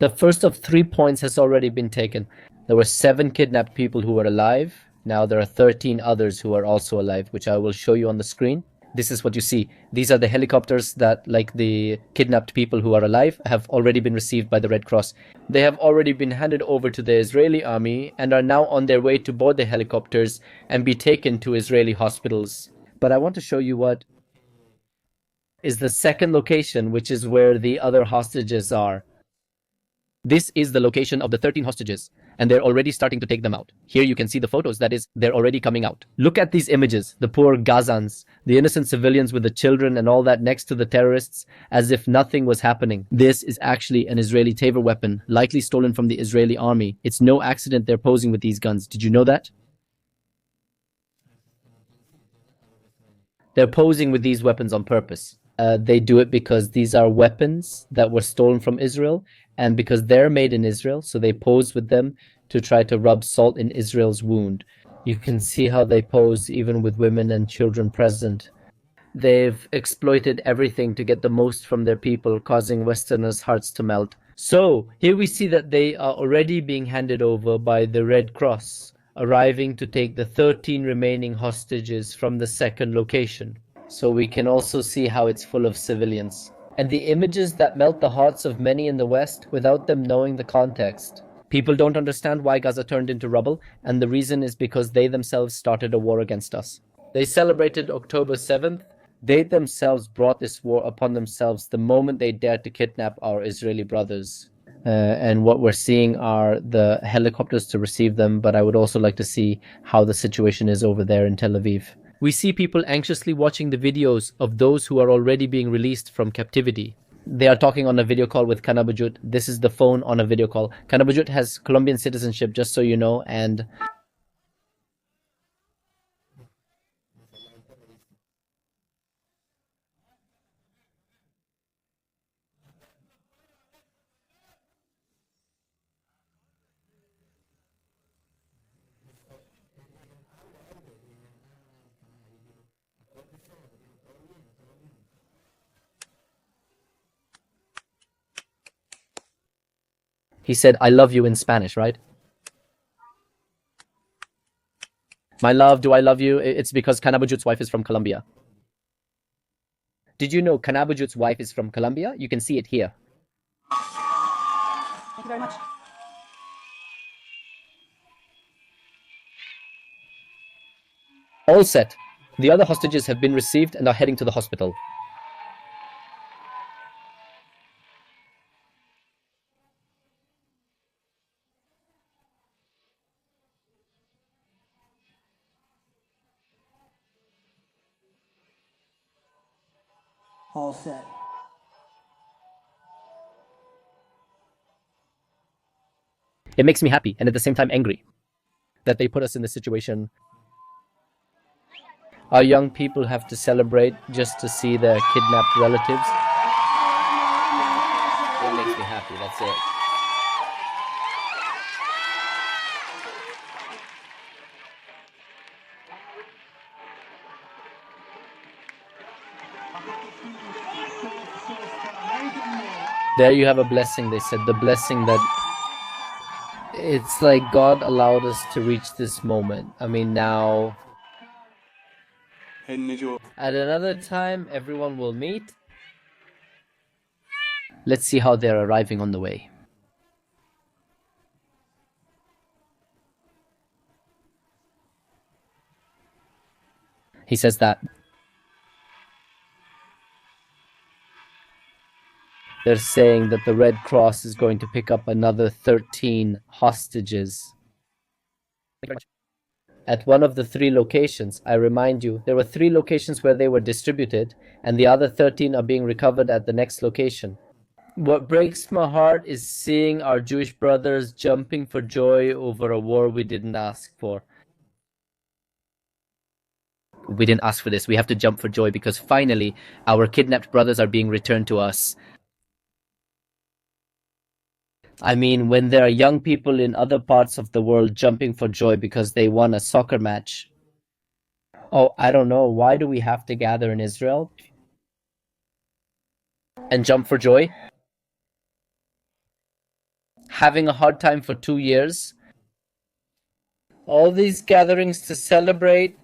The first of 3 points has already been taken. There were 7 kidnapped people who were alive. Now there are 13 others who are also alive, which I will show you on the screen. This is what you see. These are the helicopters that, like the kidnapped people who are alive, have already been received by the Red Cross. They have already been handed over to the Israeli army and are now on their way to board the helicopters and be taken to Israeli hospitals. But I want to show you what is the second location, which is where the other hostages are. This is the location of the 13 hostages, and they're already starting to take them out. Here you can see the photos, that is, they're already coming out. Look at these images, the poor Gazans, the innocent civilians with the children and all that next to the terrorists, as if nothing was happening. This is actually an Israeli Taver weapon, likely stolen from the Israeli army. It's no accident they're posing with these guns. Did you know that? They're posing with these weapons on purpose. They do it because these are weapons that were stolen from Israel, and because they're made in Israel, so they pose with them to try to rub salt in Israel's wound. You can see how they pose even with women and children present. They've exploited everything to get the most from their people, causing Westerners' hearts to melt. So, here we see that they are already being handed over by the Red Cross, arriving to take the 13 remaining hostages from the second location. So we can also see how it's full of civilians. And the images that melt the hearts of many in the West without them knowing the context. People don't understand why Gaza turned into rubble, and the reason is because they themselves started a war against us. They celebrated October 7th. They themselves brought this war upon themselves the moment they dared to kidnap our Israeli brothers. And what we're seeing are the helicopters to receive them, but I would also like to see how the situation is over there in Tel Aviv. We see people anxiously watching the videos of those who are already being released from captivity. They are talking on a video call with Kanabajut. This is the phone on a video call. Kanabajut has Colombian citizenship, just so you know, and he said, "I love you" in Spanish, right? My love, do I love you? It's because Kanabajut's wife is from Colombia. Did you know Kanabajut's wife is from Colombia? You can see it here. Thank you very much. All set. The other hostages have been received and are heading to the hospital. All set. It makes me happy and at the same time angry that they put us in this situation. Our young people have to celebrate just to see their kidnapped relatives. It makes me happy, that's it. There you have a blessing, they said. The blessing that it's like God allowed us to reach this moment. I mean, now at another time, everyone will meet. Let's see how they're arriving on the way. He says that they're saying that the Red Cross is going to pick up another 13 hostages. At one of the 3 locations, I remind you, there were 3 locations where they were distributed, and the other 13 are being recovered at the next location. What breaks my heart is seeing our Jewish brothers jumping for joy over a war we didn't ask for. We didn't ask for this. We have to jump for joy because finally our kidnapped brothers are being returned to us. I mean, when there are young people in other parts of the world jumping for joy because they won a soccer match. Oh, I don't know. Why do we have to gather in Israel and jump for joy? having a hard time for 2 years. All these gatherings to celebrate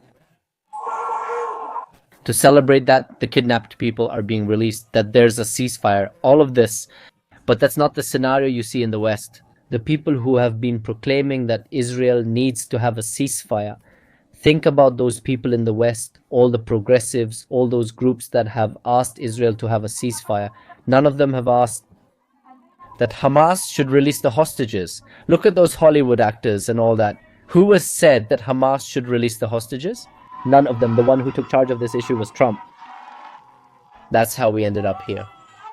that the kidnapped people are being released, that there's a ceasefire, all of this. But that's not the scenario you see in the West. The people who have been proclaiming that Israel needs to have a ceasefire, think about those people in the West, all the progressives, all those groups that have asked Israel to have a ceasefire. None of them have asked that Hamas should release the hostages. Look at those Hollywood actors and all that. Who has said that Hamas should release the hostages? None of them. The one who took charge of this issue was Trump. That's how we ended up here.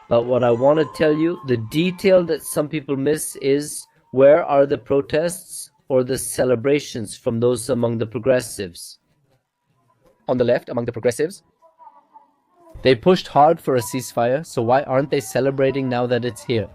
But what I want to tell you, the detail that some people miss is, where are the protests or the celebrations from those among the progressives? On the left, among the progressives, they pushed hard for a ceasefire, so why aren't they celebrating now that it's here?